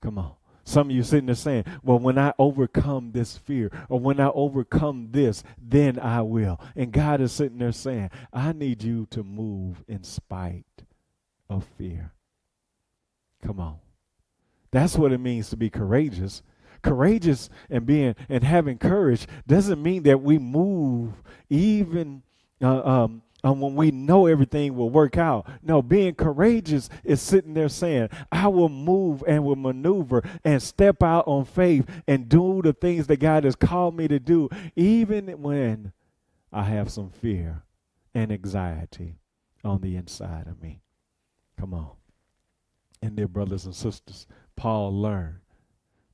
Come on. Some of you sitting there saying, well, when I overcome this fear or when I overcome this, then I will. And God is sitting there saying, I need you to move in spite of fear. Come on. That's what it means to be courageous. Courageous and having courage doesn't mean that we move even when we know everything will work out. No, being courageous is sitting there saying, I will move and will maneuver and step out on faith and do the things that God has called me to do, even when I have some fear and anxiety on the inside of me. Come on. And dear brothers and sisters, Paul learned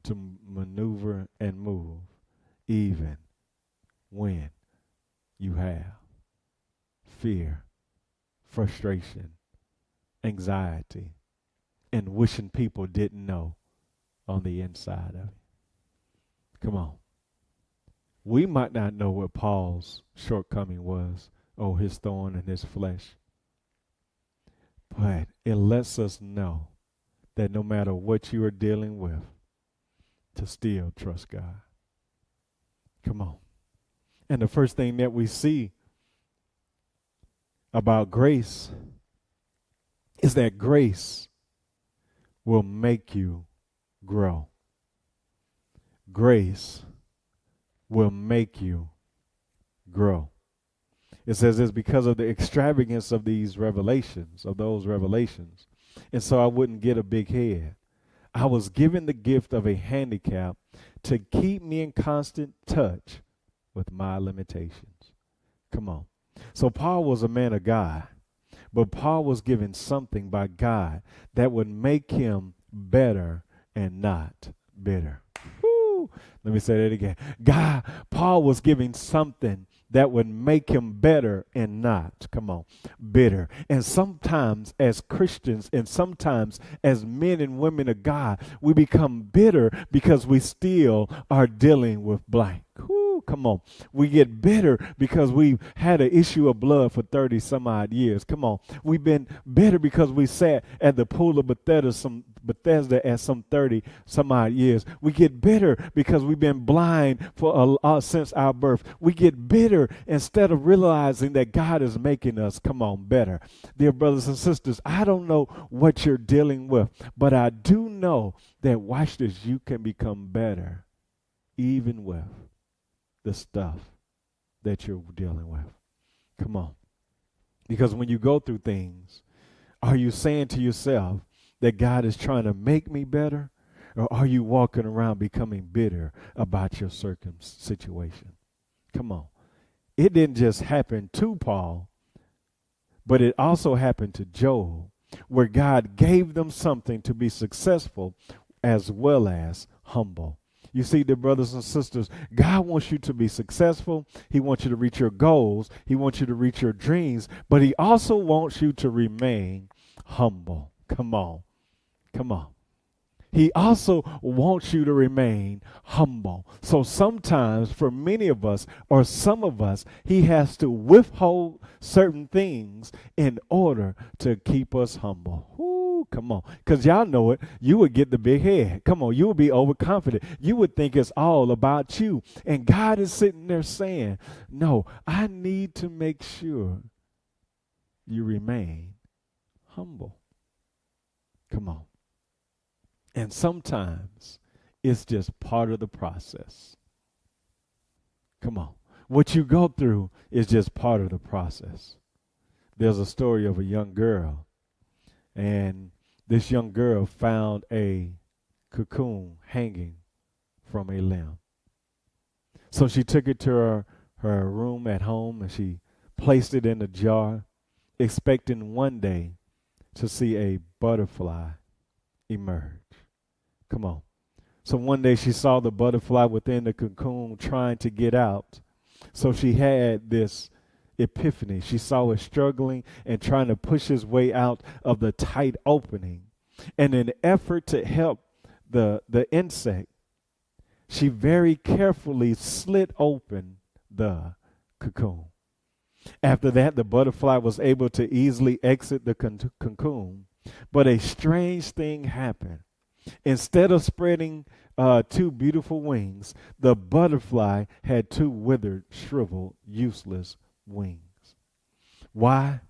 to maneuver and move even when you have fear, frustration, anxiety, and wishing people didn't know on the inside of it. Come on. We might not know what Paul's shortcoming was, or his thorn in his flesh, but it lets us know that no matter what you are dealing with, to still trust God. Come on. And the first thing that we see about grace is that grace will make you grow. Grace will make you grow. It says it's because of the extravagance of these revelations, of those revelations. And so I wouldn't get a big head. I was given the gift of a handicap to keep me in constant touch with my limitations. Come on. So Paul was a man of God, but Paul was given something by God that would make him better and not bitter. Woo. Let me say that again. Paul was given something that would make him better and not, come on, bitter. And sometimes as Christians and sometimes as men and women of God, we become bitter because we still are dealing with blank. Whew, come on. We get bitter because we've had an issue of blood for 30 some odd years. Come on. We've been bitter because we sat at the pool of Bethesda at some 30 some odd years. We get bitter because we've been blind for since our birth. We get bitter instead of realizing that God is making us, come on, better. Dear brothers and sisters, I don't know what you're dealing with, but I do know that, watch this, you can become better even with the stuff that you're dealing with. Come on. Because when you go through things, are you saying to yourself that God is trying to make me better? Or are you walking around becoming bitter about your situation? Come on. It didn't just happen to Paul, but it also happened to Job, where God gave them something to be successful as well as humble. You see, dear brothers and sisters, God wants you to be successful. He wants you to reach your goals. He wants you to reach your dreams, but he also wants you to remain humble. Come on. Come on. He also wants you to remain humble. So sometimes for many of us or some of us, he has to withhold certain things in order to keep us humble. Ooh, come on. Because y'all know it. You would get the big head. Come on. You would be overconfident. You would think it's all about you. And God is sitting there saying, no, I need to make sure you remain humble. Come on. And sometimes it's just part of the process. Come on. What you go through is just part of the process. There's a story of a young girl, and this young girl found a cocoon hanging from a limb. So she took it to her room at home, and she placed it in a jar, expecting one day to see a butterfly emerge. Come on. So one day she saw the butterfly within the cocoon trying to get out. So she had this epiphany. She saw it struggling and trying to push his way out of the tight opening. And in an effort to help the insect, she very carefully slit open the cocoon. After that, the butterfly was able to easily exit the cocoon. But a strange thing happened. Instead of spreading two beautiful wings, the butterfly had two withered, shriveled, useless wings. Why?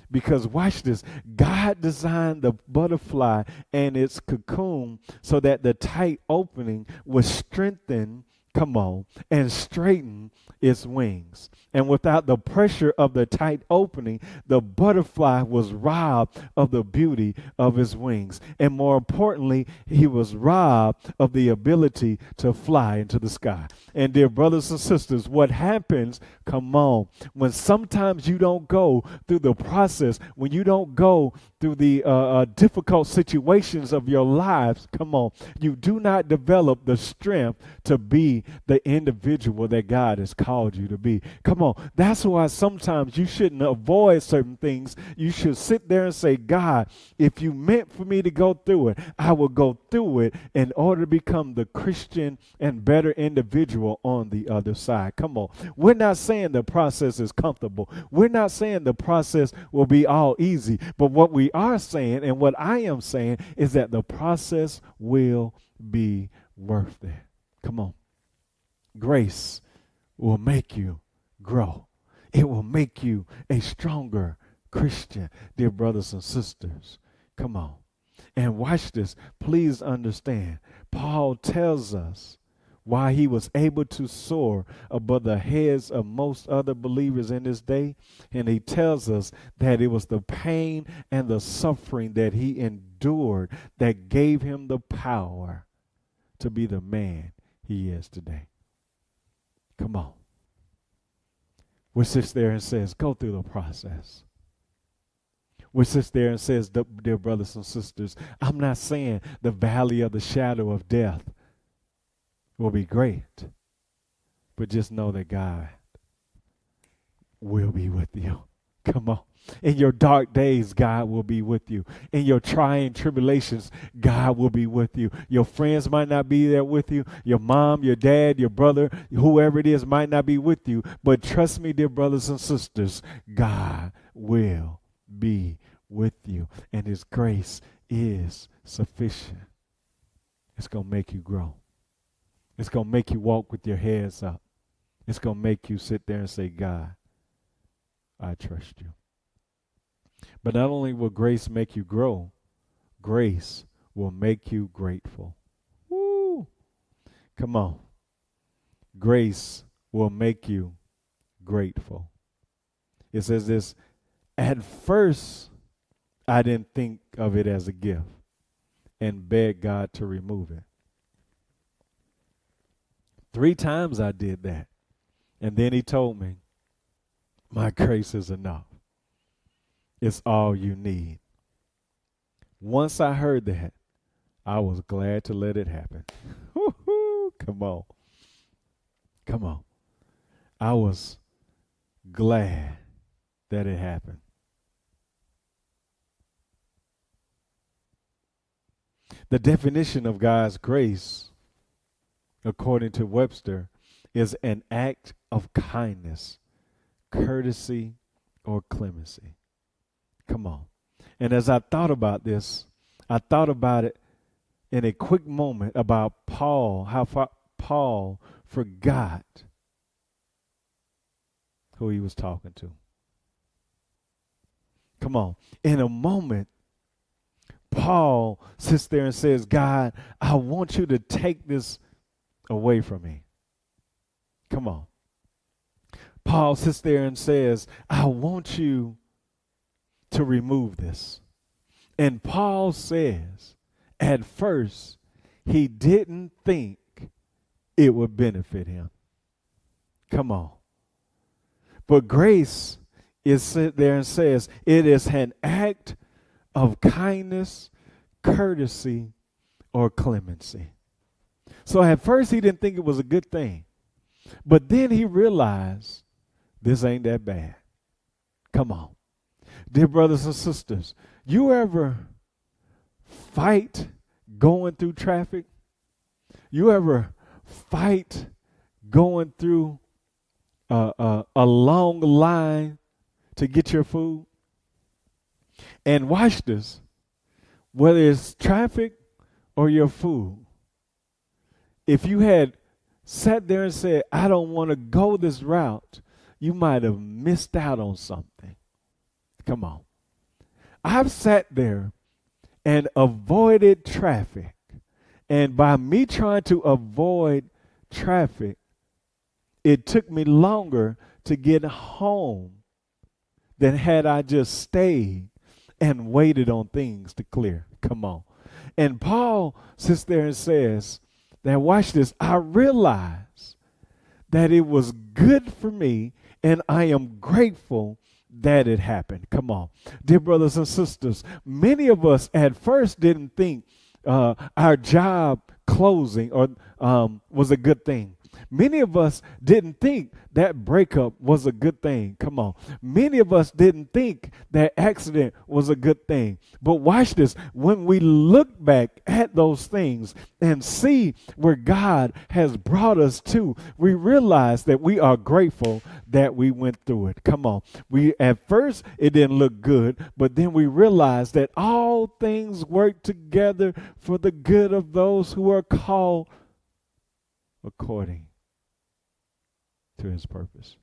Because watch this. God designed the butterfly and its cocoon so that the tight opening would strengthen, come on, and straighten its wings. And without the pressure of the tight opening, the butterfly was robbed of the beauty of his wings. And more importantly, he was robbed of the ability to fly into the sky. And dear brothers and sisters, what happens, come on, when sometimes you don't go through the process, when you don't go through the difficult situations of your lives, come on, you do not develop the strength to be the individual that God has called you to be. Come on, that's why sometimes you shouldn't avoid certain things. You should sit there and say, God, if you meant for me to go through it, I will go through it in order to become the Christian and better individual on the other side. Come on, we're not saying the process is comfortable. We're not saying the process will be all easy, but what we are saying and what I am saying is that the process will be worth it. Come on. Grace will make you grow. It will make you a stronger Christian, dear brothers and sisters. Come on. And watch this. Please understand. Paul tells us why he was able to soar above the heads of most other believers in his day. And he tells us that it was the pain and the suffering that he endured that gave him the power to be the man he is today. Come on. We sits there and says, go through the process. We sits there and says, dear brothers and sisters, I'm not saying the valley of the shadow of death will be great, but just know that God will be with you. Come on. In your dark days, God will be with you. In your trying tribulations, God will be with you. Your friends might not be there with you. Your mom, your dad, your brother, whoever it is might not be with you. But trust me, dear brothers and sisters, God will be with you. And his grace is sufficient. It's going to make you grow. It's going to make you walk with your heads up. It's going to make you sit there and say, God, I trust you. But not only will grace make you grow, grace will make you grateful. Woo! Come on. Grace will make you grateful. It says this, at first, I didn't think of it as a gift and begged God to remove it. 3 times I did that. And then he told me, my grace is enough. It's all you need. Once I heard that, I was glad to let it happen. Come on. Come on. I was glad that it happened. The definition of God's grace, according to Webster, is an act of kindness, courtesy, or clemency. Come on. And as I thought about this, I thought about it in a quick moment about Paul, how Paul forgot who he was talking to. Come on. In a moment, Paul sits there and says, God, I want you to take this away from me. Come on. Paul sits there and says, I want you to remove this. And Paul says, at first, he didn't think it would benefit him. Come on. But grace is sit there and says, it is an act of kindness, courtesy, or clemency. So at first, he didn't think it was a good thing. But then he realized this ain't that bad. Come on. Dear brothers and sisters, you ever fight going through traffic? You ever fight going through a long line to get your food? And watch this. Whether it's traffic, or your food, if you had sat there and said, I don't want to go this route, you might have missed out on something. Come on. I've sat there and avoided traffic. And by me trying to avoid traffic, it took me longer to get home than had I just stayed and waited on things to clear. Come on. And Paul sits there and says that, watch this, I realize that it was good for me and I am grateful that it happened. Come on. Dear brothers and sisters, many of us at first didn't think our job closing or was a good thing. Many of us didn't think that breakup was a good thing. Come on. Many of us didn't think that accident was a good thing. But watch this. When we look back at those things and see where God has brought us to, we realize that we are grateful that we went through it. Come on. At first, it didn't look good, but then we realized that all things work together for the good of those who are called according to his purpose.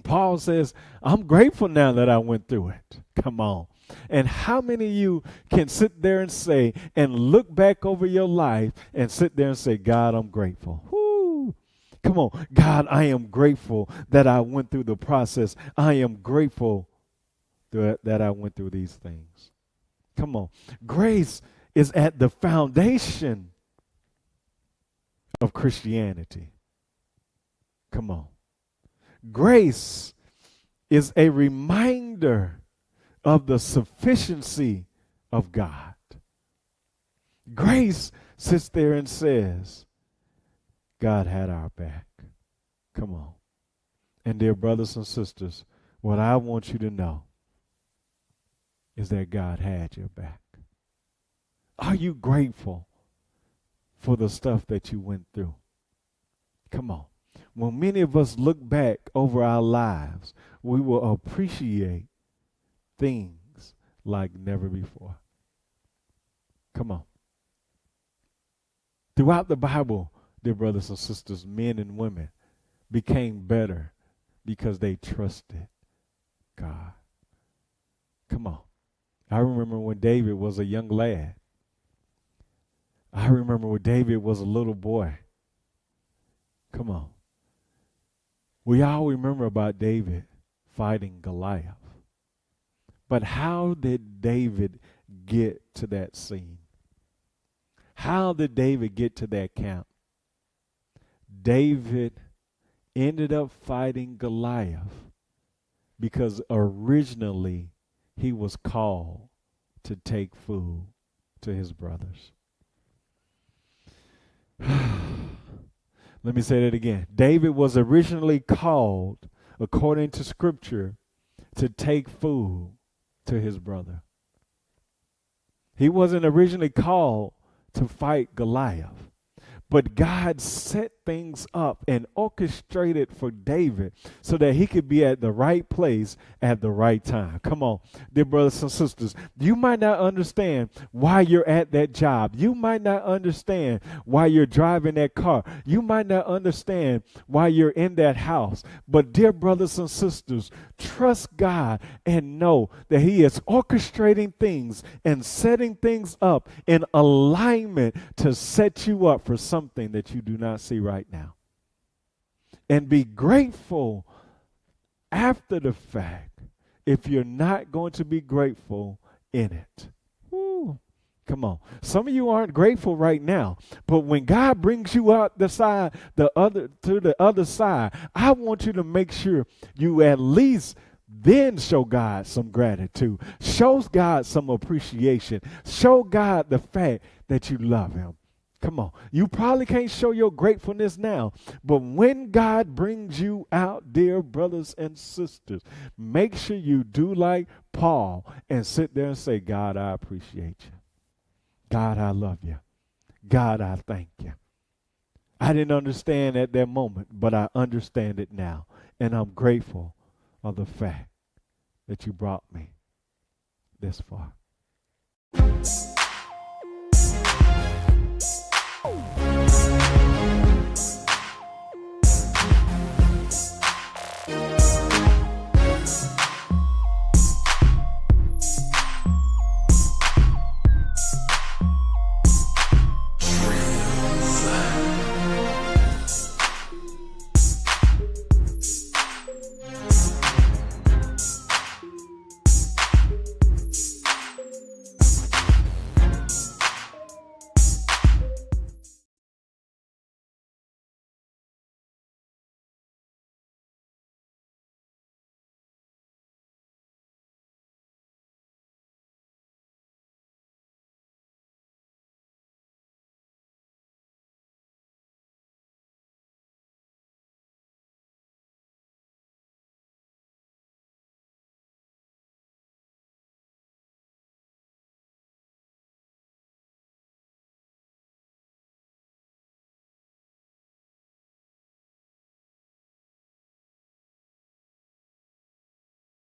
Paul says, I'm grateful now that I went through it. Come on. And how many of you can sit there and say, and look back over your life and sit there and say, God, I'm grateful. Woo. Come on. God, I am grateful that I went through the process. I am grateful that I went through these things. Come on. Grace is at the foundation of Christianity. Come on. Grace is a reminder of the sufficiency of God. Grace sits there and says, God had our back. Come on. And dear brothers and sisters, what I want you to know is that God had your back. Are you grateful for the stuff that you went through? Come on. When many of us look back over our lives, we will appreciate things like never before. Come on. Throughout the Bible, dear brothers and sisters, men and women became better because they trusted God. Come on. I remember when David was a young lad. I remember when David was a little boy. Come on. We all remember about David fighting Goliath. But how did David get to that scene? How did David get to that camp? David ended up fighting Goliath because originally he was called to take food to his brothers. Let me say that again. David was originally called, according to Scripture, to take food to his brother. He wasn't originally called to fight Goliath. But God set things up and orchestrated for David so that he could be at the right place at the right time. Come on, dear brothers and sisters. You might not understand why you're at that job. You might not understand why you're driving that car. You might not understand why you're in that house. But dear brothers and sisters, trust God and know that he is orchestrating things and setting things up in alignment to set you up for something that you do not see right now. And be grateful after the fact if you're not going to be grateful in it. Woo. Come on. Some of you aren't grateful right now, but when God brings you out to the other side, I want you to make sure you at least then show God some gratitude. Show God some appreciation. Show God the fact that you love him. Come on. You probably can't show your gratefulness now, but when God brings you out, dear brothers and sisters, make sure you do like Paul and sit there and say, God, I appreciate you. God, I love you. God, I thank you. I didn't understand at that moment, but I understand it now, and I'm grateful of the fact that you brought me this far.